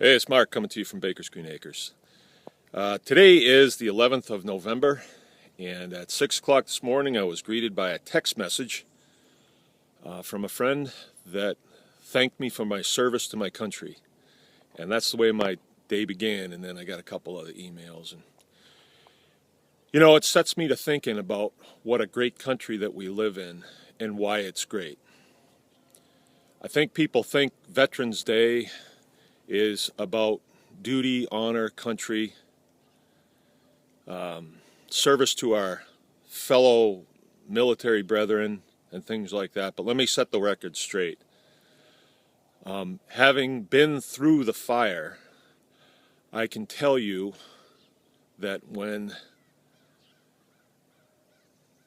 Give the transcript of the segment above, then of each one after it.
Hey, it's Mark coming to you from Baker's Green Acres. Today is the 11th of November, and at 6 o'clock this morning I was greeted by a text message from a friend that thanked me for my service to my country. And that's the way my day began, and then I got a couple other emails. And it sets me to thinking about what a great country that we live in and why it's great. I think people think Veterans Day is about duty, honor, country, service to our fellow military brethren, and things like that. But let me set the record straight. Having been through the fire, I can tell you that when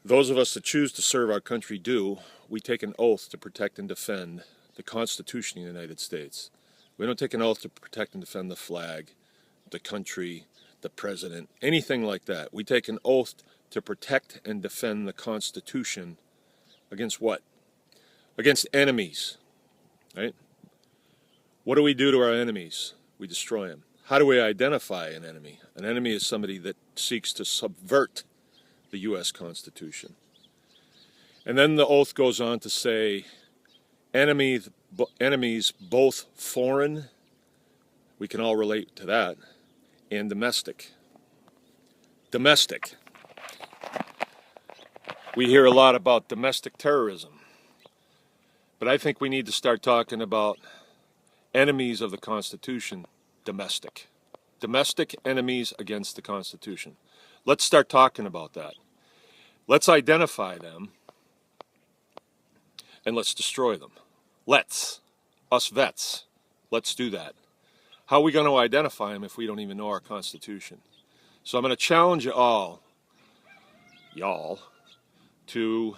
those of us that choose to serve our country do, we take an oath to protect and defend the Constitution of the United States. We don't take an oath to protect and defend the flag, the country, the president, anything like that. We take an oath to protect and defend the Constitution against what? Against enemies, right? What do we do to our enemies? We destroy them. How do we identify an enemy? An enemy is somebody that seeks to subvert the U.S. Constitution. And then the oath goes on to say, enemies both foreign, we can all relate to that, and domestic. Domestic. We hear a lot about domestic terrorism, but I think we need to start talking about enemies of the Constitution, domestic. Domestic enemies against the Constitution. Let's start talking about that. Let's identify them, and let's destroy them. Us vets, let's do that. How are we going to identify them if we don't even know our Constitution? So I'm going to challenge y'all, to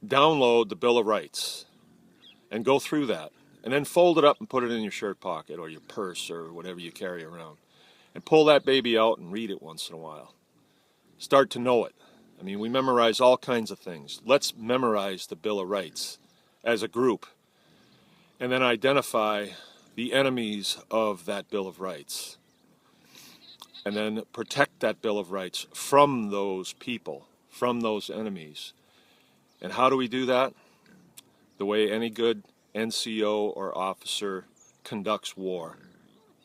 download the Bill of Rights and go through that, and then fold it up and put it in your shirt pocket or your purse or whatever you carry around, and pull that baby out and read it once in a while. Start to know it. I mean, we memorize all kinds of things. Let's memorize the Bill of Rights as a group, and then identify the enemies of that Bill of Rights, and then protect that Bill of Rights from those people, from those enemies. And how do we do that? The way any good NCO or officer conducts war.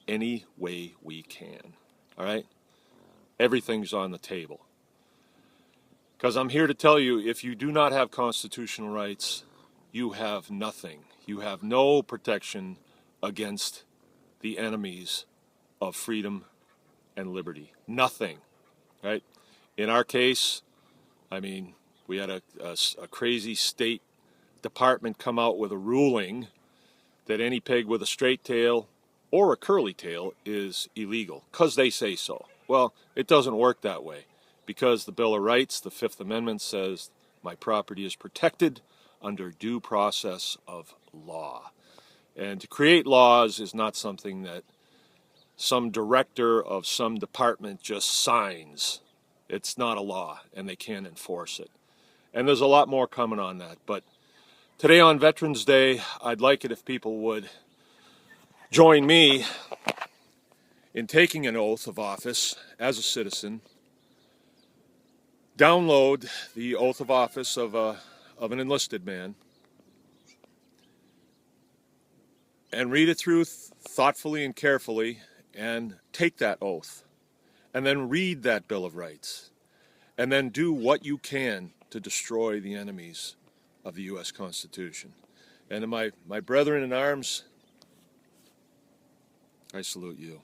Any way we can. All right? Everything's on the table. Because I'm here to tell you, if you do not have constitutional rights, you have nothing. You have no protection against the enemies of freedom and liberty. Nothing, right? In our case, I mean, we had a crazy State Department come out with a ruling that any pig with a straight tail or a curly tail is illegal, because they say so. Well, it doesn't work that way, because the Bill of Rights, the Fifth Amendment, says my property is protected under due process of law. And to create laws is not something that some director of some department just signs. It's not a law, and they can't enforce it. And there's a lot more coming on that. But today on Veterans Day, I'd like it if people would join me in taking an oath of office as a citizen. Download the oath of office of an enlisted man, and read it through thoughtfully and carefully, and take that oath, and then read that Bill of Rights, and then do what you can to destroy the enemies of the U.S. Constitution. And to my brethren in arms, I salute you.